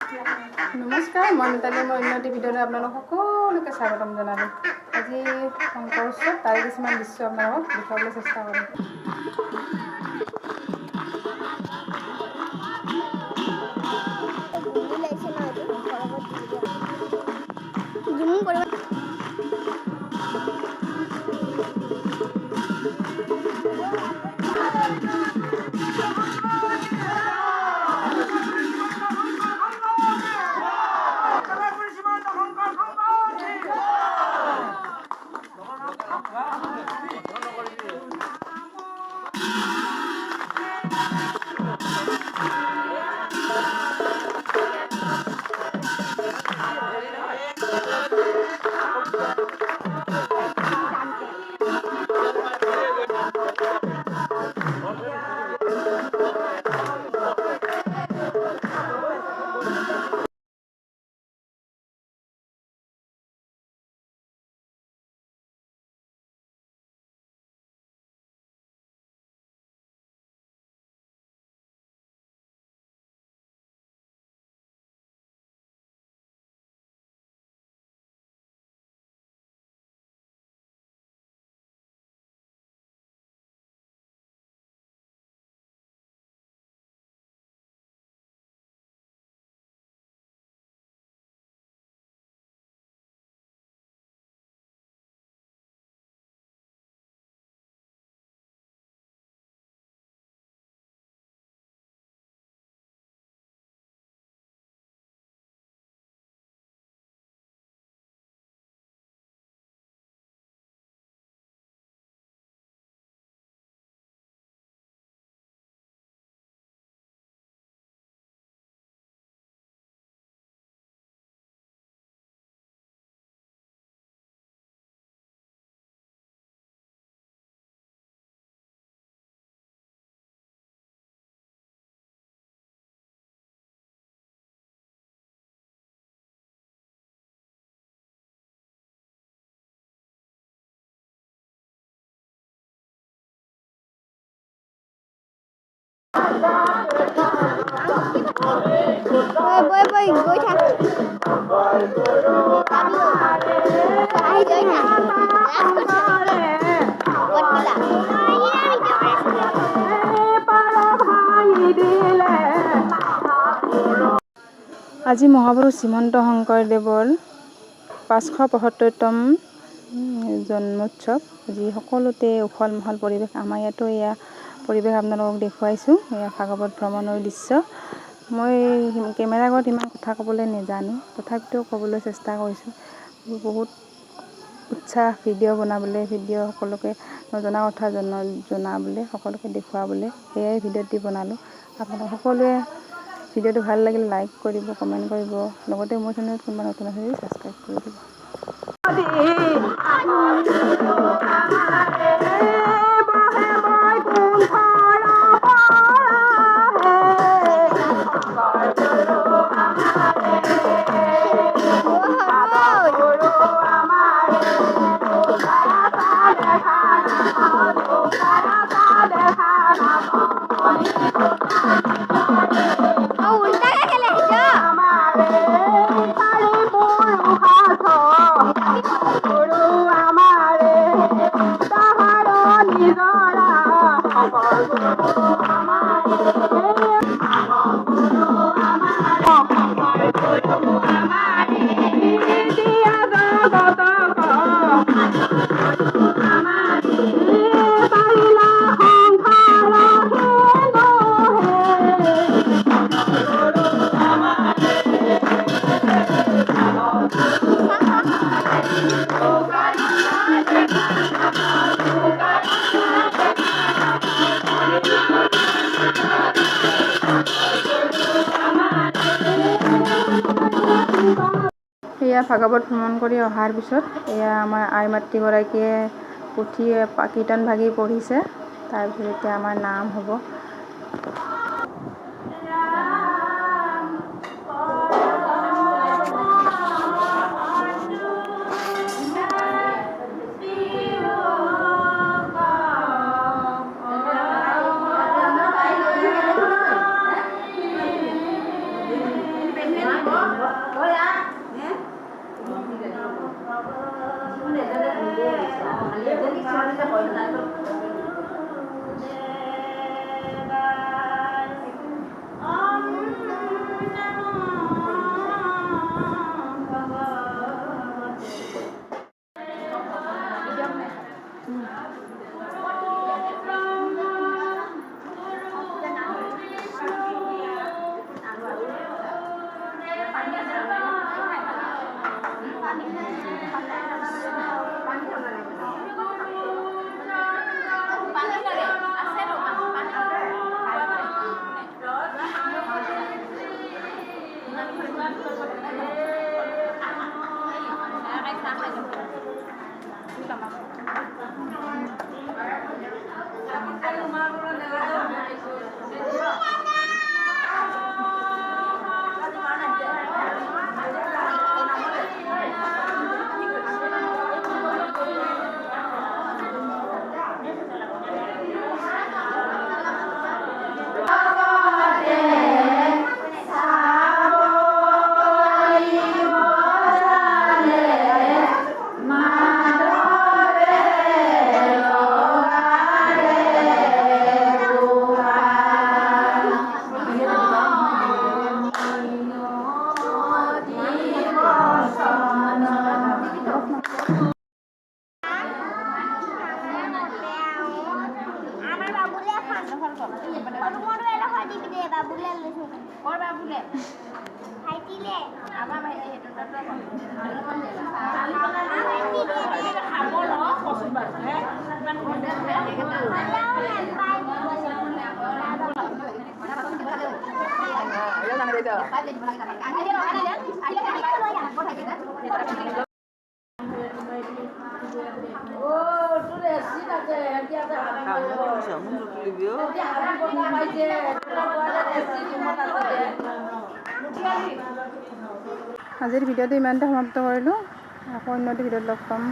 নমস্কাৰ, মই মিতালী। মই উন্নতি ভিডিঅ'লৈ আপোনালোক সকলোকে স্বাগতম জনালোঁ। আজি শংকৰ উৎসৱ তাৰে কিছুমান দৃশ্য আপোনালোকক দেখুৱাবলৈ চেষ্টা কৰিম। গৈ থাক আজি মহাপুৰুষ শ্ৰীমন্ত শংকৰদেৱৰ 575তম জন্মোৎসৱ। আজি সকলোতে উখল মাখল পৰিৱেশ। আমাৰ ইয়াতো এয়া পৰিৱেশ আপোনালোকক দেখুৱাইছোঁ। এয়া ভাগৱত ভ্ৰমণৰ দৃশ্য। মই কেমেৰা আগত ইমান কথা ক'বলৈ নাজানো, তথাপিতো ক'বলৈ চেষ্টা কৰিছোঁ। বহুত উৎসাহ ভিডিঅ' বনাবলৈ, ভিডিঅ' সকলোকে নজনা কথা জনাবলৈ, সকলোকে দেখুৱাবলৈ, সেয়াই ভিডিঅ'টি বনালোঁ। আপোনালোক সকলোৱে ভিডিঅ'টো ভাল লাগিলে লাইক কৰিব, কমেণ্ট কৰিব, লগতে মোৰ চেনেলত কোনোবা নতুন আছে ছাবস্ক্ৰাইব কৰি দিব। এয়া ভাগৱত ভ্ৰমণ কৰি অহাৰ পিছত এয়া আমাৰ আই মাতৃগৰাকীয়ে পুথি কীৰ্তন ভাগি পঢ়িছে। তাৰপিছত এতিয়া আমাৰ নাম হ'ব। আজিৰ ভিডিঅ'টো ইমানতে সমাপ্ত কৰিলোঁ। আকৌ অন্য ভিডিঅ'ত লগ পাম।